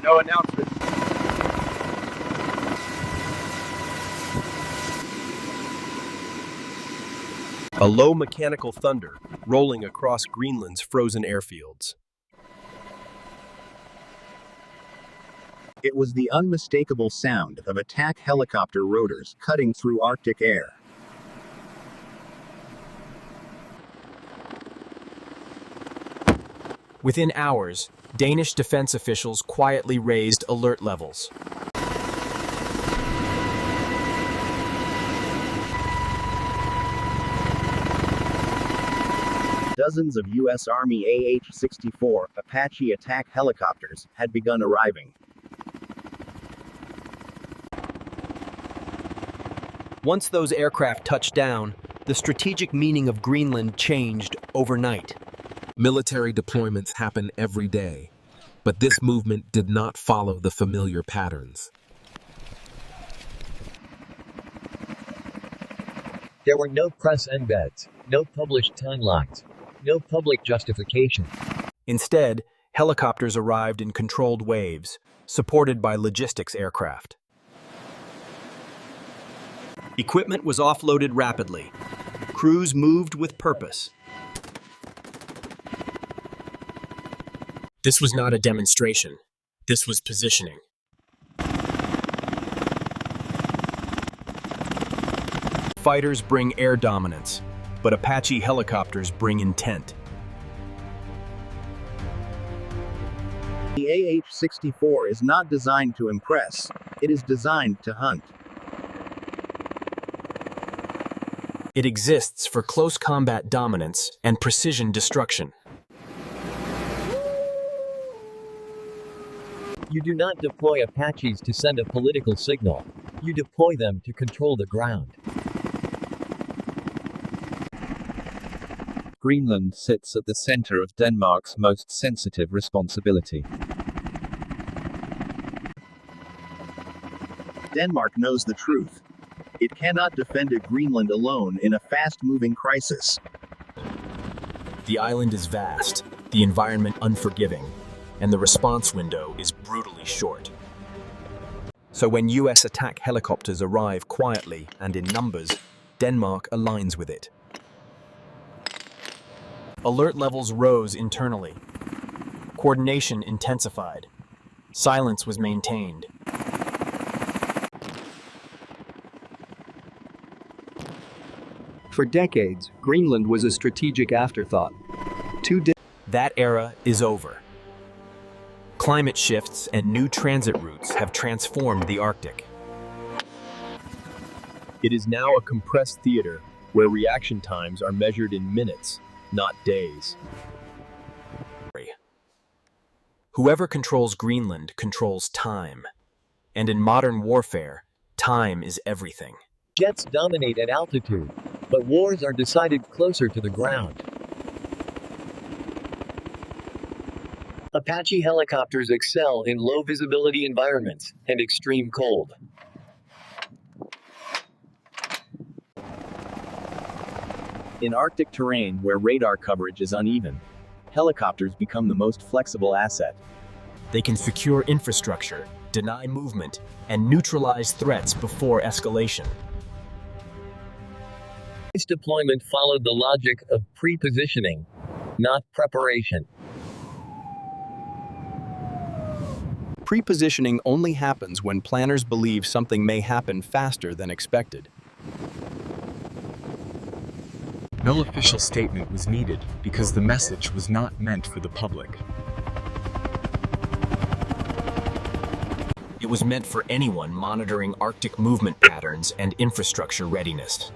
No announcement. A low mechanical thunder rolling across Greenland's frozen airfields. It was the unmistakable sound of attack helicopter rotors cutting through Arctic air. Within hours, Danish defense officials quietly raised alert levels. Dozens of U.S. Army AH-64 Apache attack helicopters had begun arriving. Once those aircraft touched down, the strategic meaning of Greenland changed overnight. Military deployments happen every day, but this movement did not follow the familiar patterns. There were no press embeds, no published timelines, no public justification. Instead, helicopters arrived in controlled waves, supported by logistics aircraft. Equipment was offloaded rapidly. Crews moved with purpose. This was not a demonstration. This was positioning. Fighters bring air dominance, but Apache helicopters bring intent. The AH-64 is not designed to impress, it is designed to hunt. It exists for close combat dominance and precision destruction. You do not deploy Apaches to send a political signal. You deploy them to control the ground. Greenland sits at the center of Denmark's most sensitive responsibility. Denmark knows the truth. It cannot defend Greenland alone in a fast-moving crisis. The island is vast, the environment unforgiving, and the response window is brutally short. So when US attack helicopters arrive quietly and in numbers, Denmark aligns with it. Alert levels rose internally. Coordination intensified. Silence was maintained. For decades, Greenland was a strategic afterthought. That era is over. Climate shifts and new transit routes have transformed the Arctic. It is now a compressed theater where reaction times are measured in minutes, not days. Whoever controls Greenland controls time. And in modern warfare, time is everything. Jets dominate at altitude, but wars are decided closer to the ground. Apache helicopters excel in low-visibility environments and extreme cold. In Arctic terrain where radar coverage is uneven, helicopters become the most flexible asset. They can secure infrastructure, deny movement, and neutralize threats before escalation. This deployment followed the logic of pre-positioning, not preparation. Pre-positioning only happens when planners believe something may happen faster than expected. No official statement was needed because the message was not meant for the public. It was meant for anyone monitoring Arctic movement patterns and infrastructure readiness.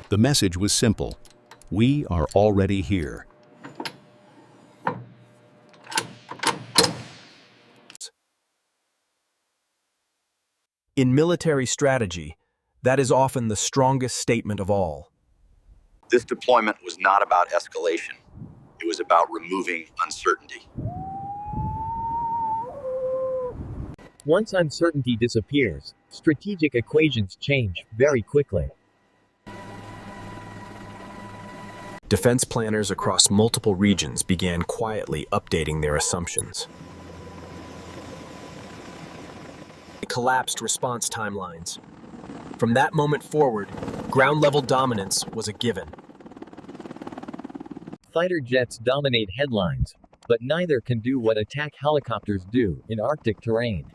The message was simple. We are already here. In military strategy, that is often the strongest statement of all. This deployment was not about escalation. It was about removing uncertainty. Once uncertainty disappears, strategic equations change very quickly. Defense planners across multiple regions began quietly updating their assumptions. They collapsed response timelines. From that moment forward, ground-level dominance was a given. Fighter jets dominate headlines, but neither can do what attack helicopters do in Arctic terrain.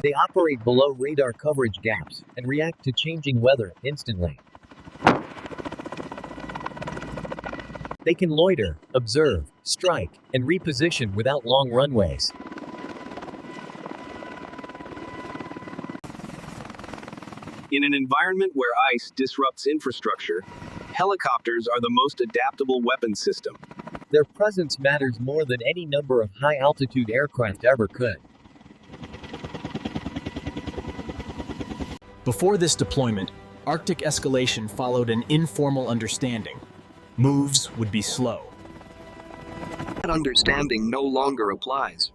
They operate below radar coverage gaps and react to changing weather instantly. They can loiter, observe, strike, and reposition without long runways. In an environment where ice disrupts infrastructure, helicopters are the most adaptable weapon system. Their presence matters more than any number of high-altitude aircraft ever could. Before this deployment, Arctic escalation followed an informal understanding. Moves would be slow. That understanding no longer applies.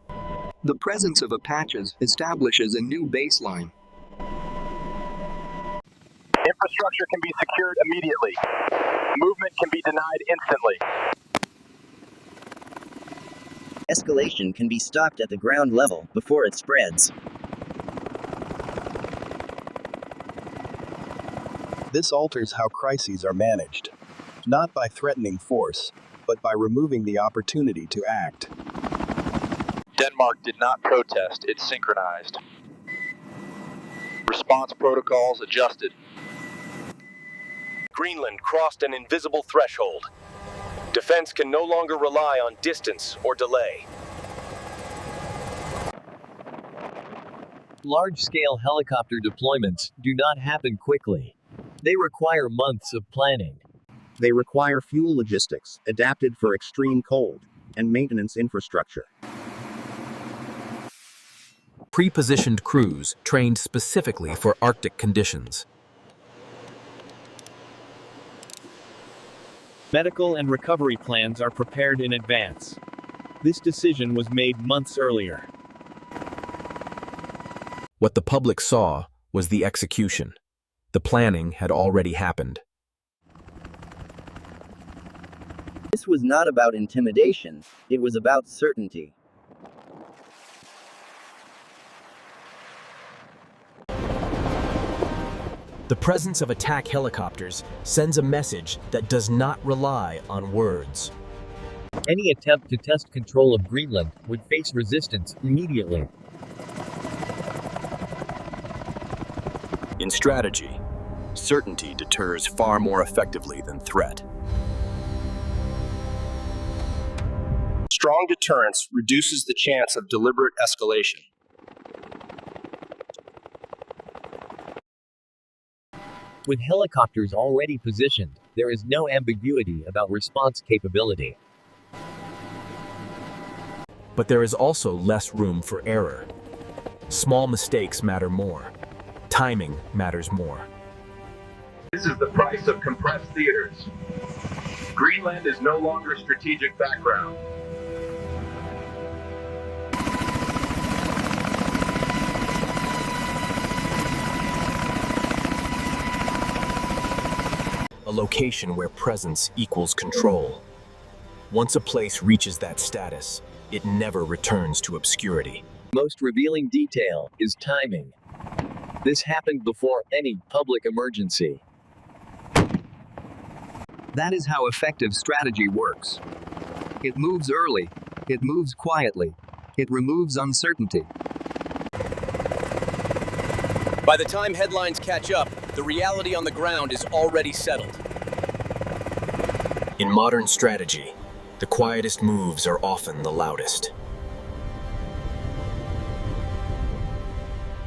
The presence of Apaches establishes a new baseline. Infrastructure can be secured immediately. Movement can be denied instantly. Escalation can be stopped at the ground level before it spreads. This alters how crises are managed, not by threatening force, but by removing the opportunity to act. Denmark did not protest, it synchronized. Response protocols adjusted. Greenland crossed an invisible threshold. Defense can no longer rely on distance or delay. Large-scale helicopter deployments do not happen quickly. They require months of planning. They require fuel logistics, adapted for extreme cold, and maintenance infrastructure. Pre-positioned crews trained specifically for Arctic conditions. Medical and recovery plans are prepared in advance. This decision was made months earlier. What the public saw was the execution. The planning had already happened. This was not about intimidation, it was about certainty. The presence of attack helicopters sends a message that does not rely on words. Any attempt to test control of Greenland would face resistance immediately. In strategy, certainty deters far more effectively than threat. Strong deterrence reduces the chance of deliberate escalation. With helicopters already positioned, there is no ambiguity about response capability. But there is also less room for error. Small mistakes matter more. Timing matters more. This is the price of compressed theaters. Greenland is no longer strategic background. A location where presence equals control. Once a place reaches that status, it never returns to obscurity. Most revealing detail is timing. This happened before any public emergency. That is how effective strategy works. It moves early, it moves quietly, it removes uncertainty. By the time headlines catch up, the reality on the ground is already settled. In modern strategy, the quietest moves are often the loudest.